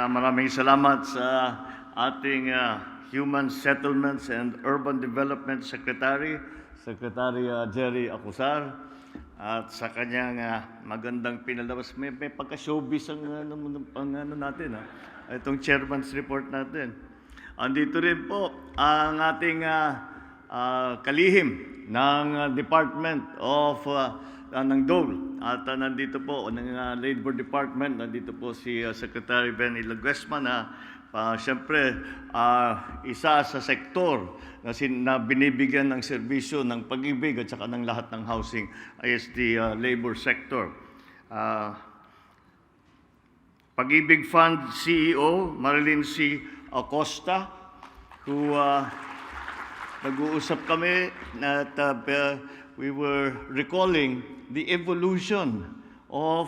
Maraming salamat sa ating Human Settlements and Urban Development Secretary, Secretary Jerry Acusar, at sa kanyang magandang pinalabas. May pagka-showbiz ang natin, itong chairman's report natin. Andito rin po ang ating kalihim ng Department of ng DOLE. At nandito po ng Labor Department, nandito po si Secretary Benny Laguesma na siyempre isa sa sektor na binibigyan ng serbisyo ng pag-ibig at saka ng lahat ng housing is the labor sector. Pag-IBIG Fund CEO Marilyn C. Acosta, who nag-uusap kami at we were recalling the evolution of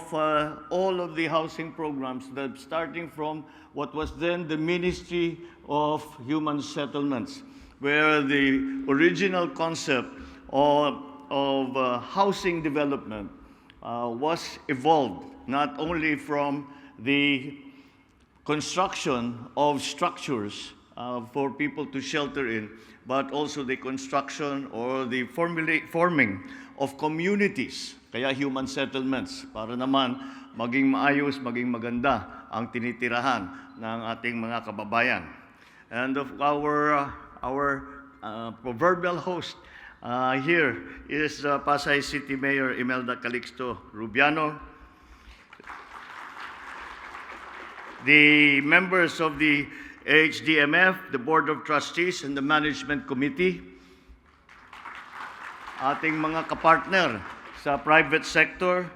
all of the housing programs, that starting from what was then the Ministry of Human Settlements, where the original concept of housing development was evolved not only from the construction of structures for people to shelter in, but also the construction or the forming of communities, kaya human settlements, para naman maging maayos, maging maganda ang tinitirahan ng ating mga kababayan. And of our proverbial host here is Pasay City Mayor Imelda Calixto Rubiano, the members of the HDMF, the Board of Trustees, and the Management Committee, ating mga kapartner sa private sector,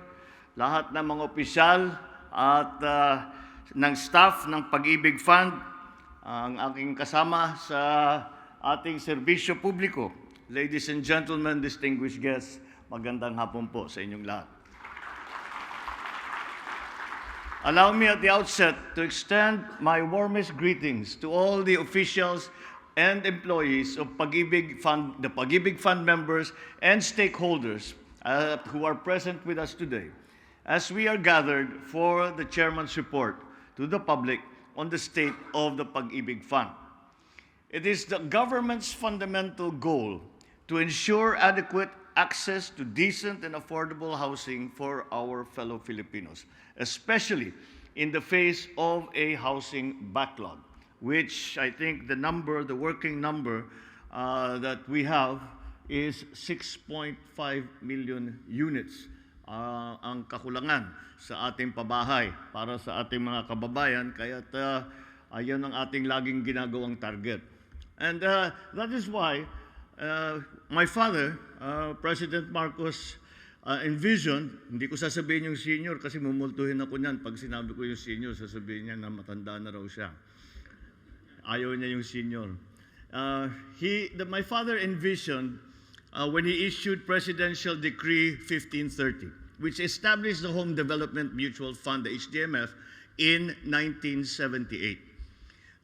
lahat ng mga opisyal at ng staff ng Pag-IBIG Fund, ang aking kasama sa ating serbisyo publiko. Ladies and gentlemen, distinguished guests, magandang hapon po sa inyong lahat. Allow me at the outset to extend my warmest greetings to all the officials and employees of Pag-IBIG Fund, the Pag-IBIG Fund members and stakeholders who are present with us today, as we are gathered for the Chairman's report to the public on the state of the Pag-IBIG Fund. It is the government's fundamental goal to ensure adequate access to decent and affordable housing for our fellow Filipinos, especially in the face of a housing backlog, which I think the working number that we have is 6.5 million units ang kakulangan sa ating pabahay para sa ating mga kababayan, kaya ayan ang ating laging ginagawang target. And that is why my father, President Marcos, envisioned, hindi ko sasabihin yung senior kasi mumultuhin ako niyan. Pag sinabi ko yung senior, sasabihin niya na matanda na raw siya. Ayaw niya yung senior. My father envisioned when he issued Presidential Decree 1530, which established the Home Development Mutual Fund, the HDMF, in 1978.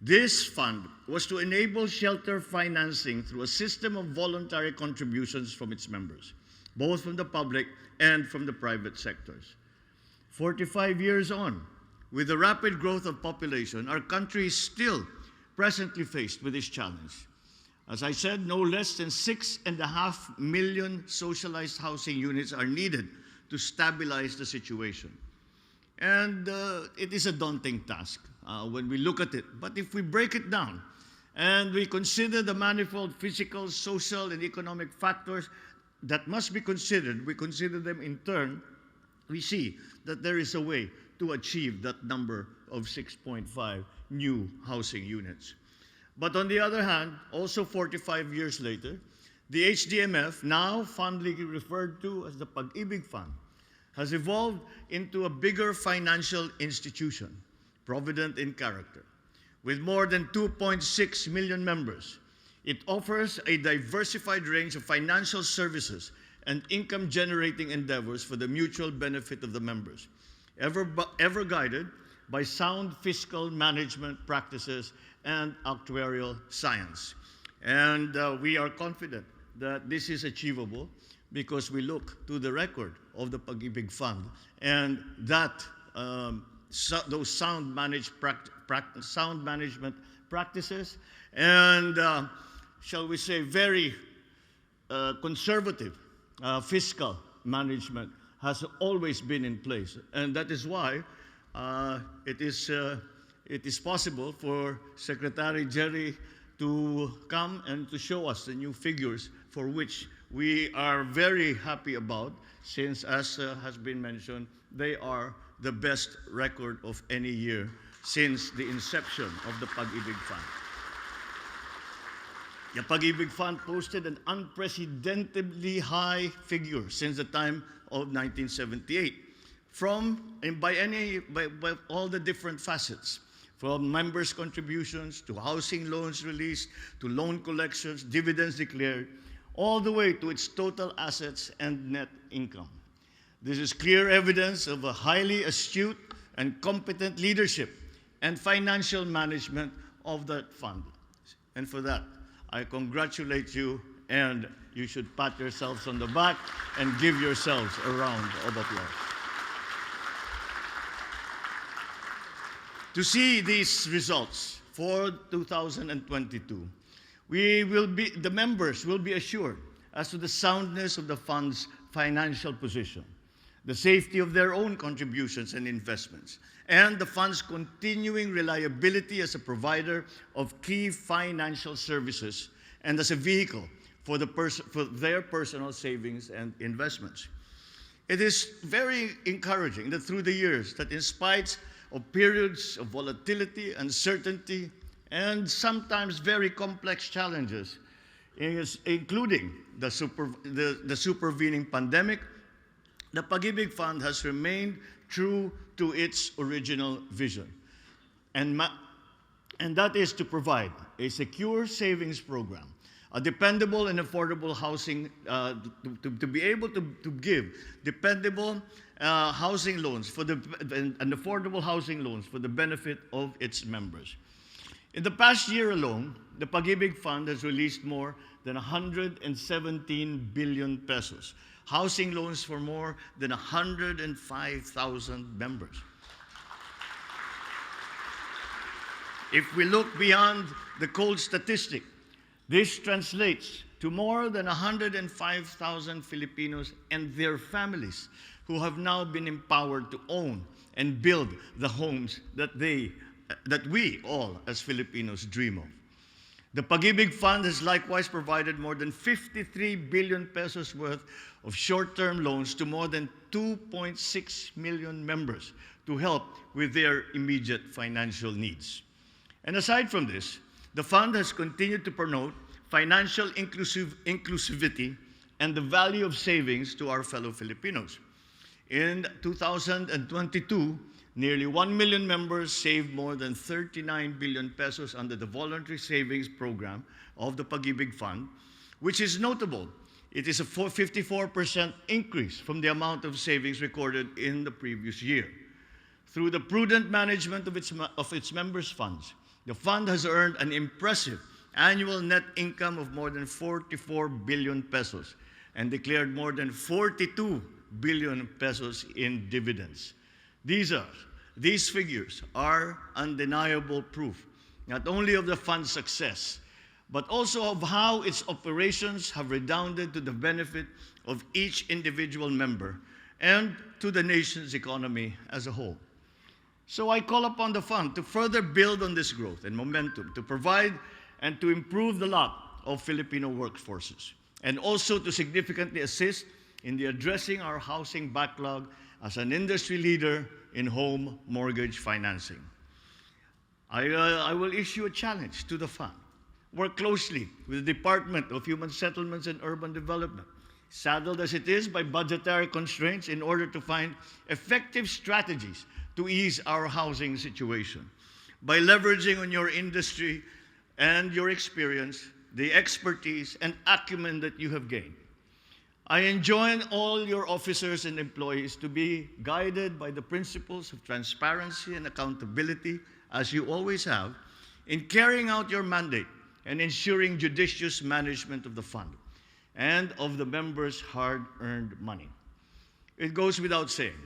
This fund was to enable shelter financing through a system of voluntary contributions from its members, both from the public and from the private sectors. 45 years on, with the rapid growth of population, our country is still presently faced with this challenge. As I said, no less than 6.5 million socialized housing units are needed to stabilize the situation. And it is a daunting task when we look at it. But if we break it down and we consider the manifold physical, social, and economic factors that must be considered, we consider them in turn, we see that there is a way to achieve that number of 6.5 new housing units. But on the other hand, also 45 years later, the HDMF, now fondly referred to as the Pag-IBIG Fund, has evolved into a bigger financial institution, provident in character. With more than 2.6 million members, it offers a diversified range of financial services and income-generating endeavors for the mutual benefit of the members, ever guided by sound fiscal management practices and actuarial science. And we are confident that this is achievable because we look to the record of the Pag-IBIG Fund and that those sound management practices, and shall we say, very conservative fiscal management has always been in place. And that is why it is possible for Secretary Jerry to come and to show us the new figures, for which we are very happy about, since, as has been mentioned, they are the best record of any year since the inception of the Pag-IBIG Fund. The Pag-IBIG Fund posted an unprecedentedly high figure since the time of 1978, by all the different facets, from members' contributions to housing loans released, to loan collections, dividends declared, all the way to its total assets and net income. This is clear evidence of a highly astute and competent leadership and financial management of that fund. And for that, I congratulate you, and you should pat yourselves on the back and give yourselves a round of applause. To see these results for 2022, the members will be assured as to the soundness of the fund's financial position, the safety of their own contributions and investments, and the fund's continuing reliability as a provider of key financial services and as a vehicle for their personal savings and investments. It is very encouraging that through the years, that in spite of periods of volatility, uncertainty, and sometimes very complex challenges, including the supervening pandemic, the Pag-IBIG Fund has remained true to its original vision, and that is to provide a secure savings program, a dependable and affordable housing, to be able to give dependable housing loans and affordable housing loans for the benefit of its members. In the past year alone, the Pag-IBIG Fund has released more than 117 billion pesos, housing loans for more than 105,000 members. If we look beyond the cold statistic, this translates to more than 105,000 Filipinos and their families who have now been empowered to own and build the homes that we all as Filipinos dream of. The Pag-IBIG Fund has likewise provided more than 53 billion pesos worth of short-term loans to more than 2.6 million members to help with their immediate financial needs. And aside from this, the fund has continued to promote financial inclusivity and the value of savings to our fellow Filipinos. In 2022, nearly 1 million members saved more than 39 billion pesos under the voluntary savings program of the Pag-IBIG Fund, which is notable. It is a 54% increase from the amount of savings recorded in the previous year. Through the prudent management of its members' funds, the fund has earned an impressive annual net income of more than 44 billion pesos and declared more than 42 billion pesos in dividends. These figures are undeniable proof not only of the fund's success, but also of how its operations have redounded to the benefit of each individual member and to the nation's economy as a whole. So I call upon the fund to further build on this growth and momentum, to provide and to improve the lot of Filipino workforces, and also to significantly assist in the addressing our housing backlog as an industry leader in home mortgage financing. I will issue a challenge to the fund. Work closely with the Department of Human Settlements and Urban Development, saddled as it is by budgetary constraints, in order to find effective strategies to ease our housing situation. By leveraging on your industry and your experience, the expertise and acumen that you have gained, I enjoin all your officers and employees to be guided by the principles of transparency and accountability, as you always have, in carrying out your mandate and ensuring judicious management of the fund and of the members' hard-earned money. It goes without saying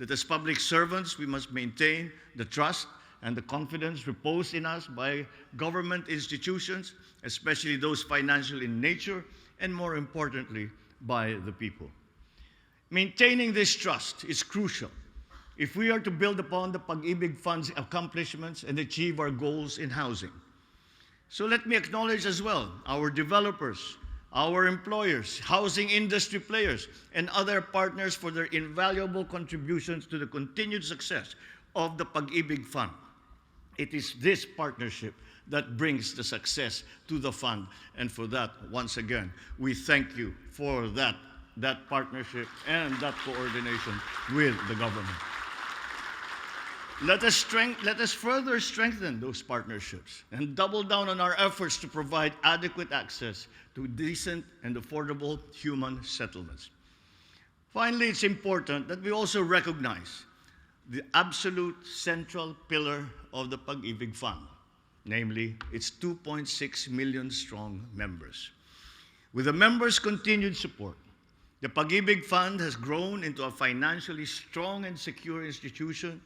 that as public servants, we must maintain the trust and the confidence reposed in us by government institutions, especially those financial in nature, and more importantly, by the people. Maintaining this trust is crucial if we are to build upon the Pag-IBIG Fund's accomplishments and achieve our goals in housing. So let me acknowledge as well our developers, our employers, housing industry players, and other partners for their invaluable contributions to the continued success of the Pag-IBIG Fund. It is this partnership that brings the success to the fund, and for that, once again, we thank you for that partnership and that coordination with the government. Let us further strengthen those partnerships and double down on our efforts to provide adequate access to decent and affordable human settlements. Finally, it's important that we also recognize the absolute central pillar of the Pag-IBIG Fund, namely its 2.6 million strong members. With the members' continued support, the Pag-IBIG Fund has grown into a financially strong and secure institution,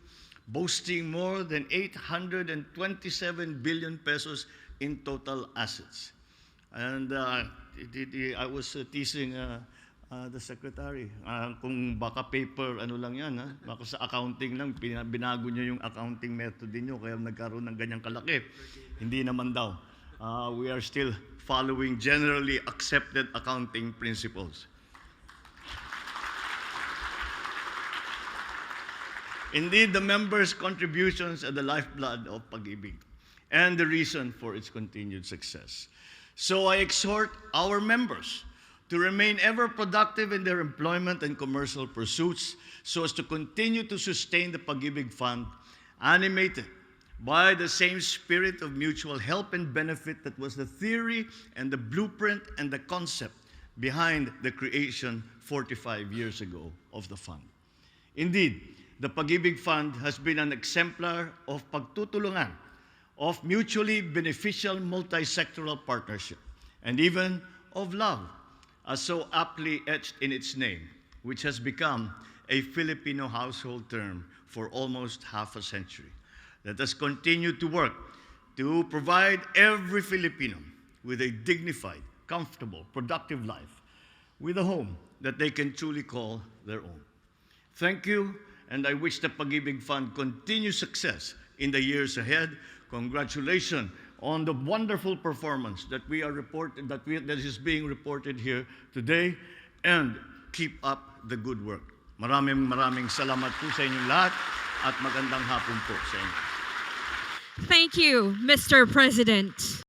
boasting more than 827 billion pesos in total assets. And I was teasing the secretary, kung baka paper, ano lang yan, ha? Baka sa accounting lang, binago niyo yung accounting method niyo, kaya nagkaroon ng ganyang kalaki. Hindi naman daw. We are still following generally accepted accounting principles. Indeed, the members' contributions are the lifeblood of Pag-IBIG and the reason for its continued success. So I exhort our members to remain ever productive in their employment and commercial pursuits so as to continue to sustain the Pag-IBIG Fund, animated by the same spirit of mutual help and benefit that was the theory and the blueprint and the concept behind the creation 45 years ago of the fund. Indeed, the Pag-IBIG Fund has been an exemplar of pagtutulungan, of mutually beneficial multi-sectoral partnership, and even of love, as so aptly etched in its name, which has become a Filipino household term for almost half a century. Let us continue to work to provide every Filipino with a dignified, comfortable, productive life, with a home that they can truly call their own. Thank you, and I wish the Pag-IBIG Fund continued success in the years ahead. Congratulations on the wonderful performance that is being reported here today, and keep up the good work. Maraming salamat po sa inyong lahat at magandang hapon po sa inyo. Thank you, Mr. President.